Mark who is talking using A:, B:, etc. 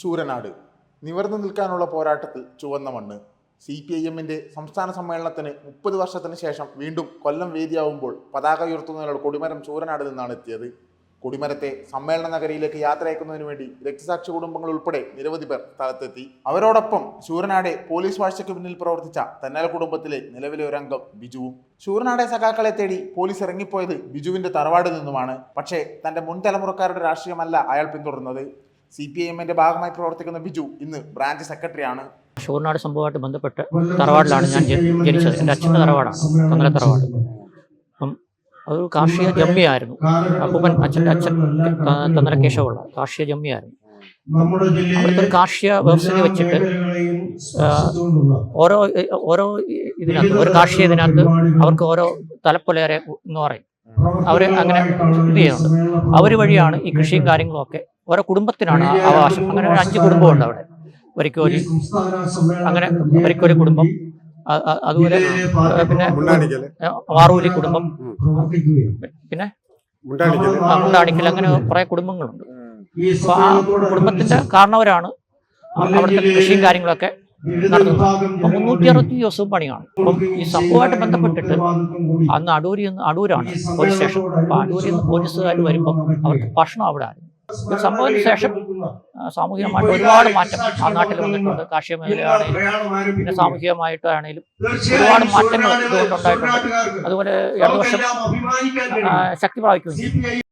A: ശൂരനാട് നിവർന്നു നിൽക്കാനുള്ള പോരാട്ടത്തിൽ ചുവന്ന മണ്ണ്. CPIM-ന്റെ സംസ്ഥാന സമ്മേളനത്തിന് 30 വർഷത്തിന് ശേഷം വീണ്ടും കൊല്ലം വേദിയാവുമ്പോൾ പതാക ഉയർത്തുന്നതിനുള്ള കൊടിമരം ശൂരനാട് നിന്നാണ് എത്തിയത്. കൊടിമരത്തെ സമ്മേളന നഗരിയിലേക്ക് യാത്രയക്കുന്നതിനു വേണ്ടി രക്തസാക്ഷി കുടുംബങ്ങൾ ഉൾപ്പെടെ നിരവധി പേർ സ്ഥലത്തെത്തി. അവരോടൊപ്പം ശൂരനാടെ പോലീസ് വാഴ്ചയ്ക്ക് പിന്നിൽ പ്രവർത്തിച്ച തെന്നല കുടുംബത്തിലെ നിലവിലെ ഒരംഗം ബിജുവും. ശൂരനാടെ സഖാക്കളെ തേടി പോലീസ് ഇറങ്ങിപ്പോയത് ബിജുവിന്റെ തറവാടിൽ നിന്നുമാണ്. പക്ഷേ തന്റെ മുൻ തലമുറക്കാരുടെ രാഷ്ട്രീയമല്ല അയാൾ പിന്തുടർന്നത്. CPIM-ന്റെ ഭാഗമായി പ്രവർത്തിക്കുന്ന ബിജു ഇന്ന് ബ്രാഞ്ച് സെക്രട്ടറിയാണ്.
B: ശൂരനാട് സംഭവമായിട്ട് ബന്ധപ്പെട്ട് തറവാടിലാണ് ഞാൻ ജനിച്ചത്. എൻ്റെ അച്ഛൻ്റെ തറവാടാണ്, തെന്നല തറവാട്. അപ്പം അതൊരു കാർഷിക ജമ്മിയായിരുന്നു. അപ്പൂപ്പൻ അച്ഛൻ തെന്നല കേശവുള്ള കാർഷിക ജമ്മിയായിരുന്നു. അവിടുത്തെ ഒരു കാർഷിക വ്യവസ്ഥ വെച്ചിട്ട് ഓരോ ഇതിനകത്ത് ഒരു കാർഷിക ഇതിനകത്ത് അവർക്ക് ഓരോ തലപ്പൊലേറെ എന്ന് പറയും. അവർ അങ്ങനെ ഇത് ചെയ്യുന്നുണ്ട്. അവർ വഴിയാണ് ഈ കൃഷിയും കാര്യങ്ങളും ഒക്കെ ഓരോ കുടുംബത്തിനാണ് അവകാശം. അങ്ങനെ ഒരു 5 കുടുംബമുണ്ട് അവിടെ. വരിക്കോലി, അങ്ങനെ വരിക്കോലി കുടുംബം, അതുപോലെ പിന്നെ വാറൂലി കുടുംബം, പിന്നെ മുണ്ടാണിക്കൽ, അങ്ങനെ കുറെ കുടുംബങ്ങളുണ്ട്. അപ്പൊ ആ കുടുംബത്തിന്റെ കാരണവരാണ് അവിടുത്തെ കൃഷിയും കാര്യങ്ങളൊക്കെ നടത്തുന്നത്. അപ്പൊ 360 ദിവസവും പണിയാണ്. അപ്പം ഈ സംഭവമായിട്ട് ബന്ധപ്പെട്ടിട്ട് അന്ന് അടൂരാണ് പോലീസ് സ്റ്റേഷൻ. അപ്പൊ അടൂരിൽ നിന്ന് പോലീസുകാർ വരുമ്പം അവർക്ക് ഭക്ഷണം അവിടെ ആയിരുന്നു. ഈ സംഭവത്തിന് ശേഷം സാമൂഹികമായിട്ട് ഒരുപാട് മാറ്റം ആ നാട്ടിൽ വന്നിട്ടുണ്ട്. കാർഷിക മേഖലയാണെങ്കിലും പിന്നെ സാമൂഹികമായിട്ടാണെങ്കിലും ഒരുപാട് മാറ്റങ്ങൾ ഇതുകൊണ്ടുണ്ടായിട്ടുണ്ട്. അതുപോലെ 2 വർഷം ശക്തി പ്രാപിക്കുകയും ചെയ്തു.